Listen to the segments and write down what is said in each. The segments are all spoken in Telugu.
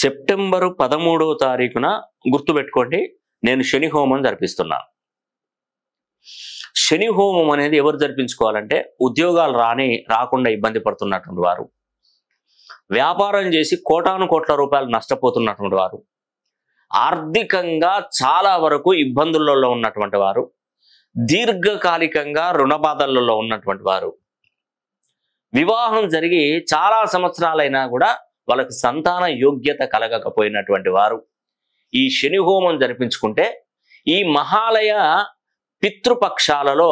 సెప్టెంబర్ 13వ తారీఖున గుర్తుపెట్టుకోండి, నేను శని హోమం జరిపిస్తున్నాను. శని హోమం అనేది ఎవరు జరిపించుకోవాలంటే, ఉద్యోగాలు రాకుండా ఇబ్బంది పడుతున్నటువంటి వారు, వ్యాపారం చేసి కోటాను కోట్ల రూపాయలు నష్టపోతున్నటువంటి వారు, ఆర్థికంగా చాలా వరకు ఇబ్బందులలో ఉన్నటువంటి వారు, దీర్ఘకాలికంగా రుణ బాధలలో ఉన్నటువంటి వారు, వివాహం జరిగి చాలా సంవత్సరాలైనా కూడా వాళ్ళకి సంతాన యోగ్యత కలగకపోయినటువంటి వారు ఈ శని హోమం జరిపించుకుంటే, ఈ మహాలయ పితృపక్షాలలో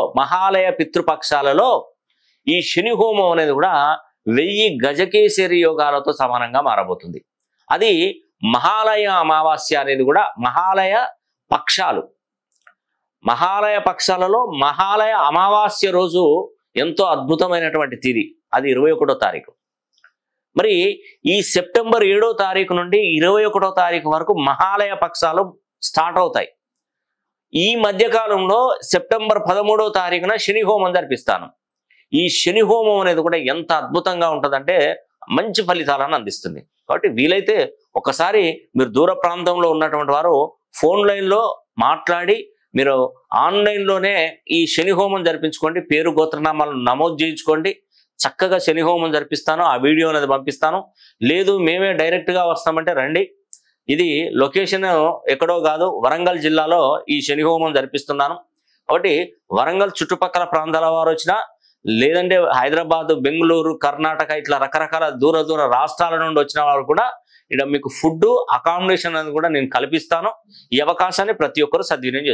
ఈ శని హోమం అనేది కూడా 1000 గజకేసరి యోగాలతో సమానంగా మారబోతుంది. అది మహాలయ అమావాస్య అనేది కూడా మహాలయ పక్షాలలో మహాలయ అమావాస్య రోజు ఎంతో అద్భుతమైనటువంటి తిథి, అది 21వ తారీఖు. మరి ఈ సెప్టెంబర్ 7వ తారీఖు నుండి 21వ తారీఖు వరకు మహాలయ పక్షాలు స్టార్ట్ అవుతాయి. ఈ మధ్యకాలంలో సెప్టెంబర్ 13వ తారీఖున శని హోమం జరిపిస్తాను. ఈ శని హోమం అనేది కూడా ఎంత అద్భుతంగా ఉంటుందంటే మంచి ఫలితాలను అందిస్తుంది. కాబట్టి వీలైతే ఒకసారి మీరు దూర ప్రాంతంలో ఉన్నటువంటి వారు ఫోన్ లైన్లో మాట్లాడి మీరు ఆన్లైన్లోనే ఈ శని హోమం జరిపించుకోండి. పేరు గోత్రనామాలను నమోదు చేయించుకోండి. చక్కగా శని హోమం జరిపిస్తాను, ఆ వీడియో అనేది పంపిస్తాను. లేదు మేమే డైరెక్ట్గా వస్తామంటే రండి. ఇది లొకేషన్ ఎక్కడో కాదు, వరంగల్ జిల్లాలో ఈ శని హోమం జరిపిస్తున్నాను. కాబట్టి వరంగల్ చుట్టుపక్కల ప్రాంతాల వారు వచ్చినా, లేదంటే హైదరాబాద్, బెంగళూరు, కర్ణాటక ఇట్లా రకరకాల దూర రాష్ట్రాల నుండి వచ్చిన వారు కూడా ఇక్కడ మీకు ఫుడ్, అకామిడేషన్ అనేది కూడా నేను కల్పిస్తాను. ఈ అవకాశాన్ని ప్రతి ఒక్కరు సద్వినియోగం చేసుకోండి.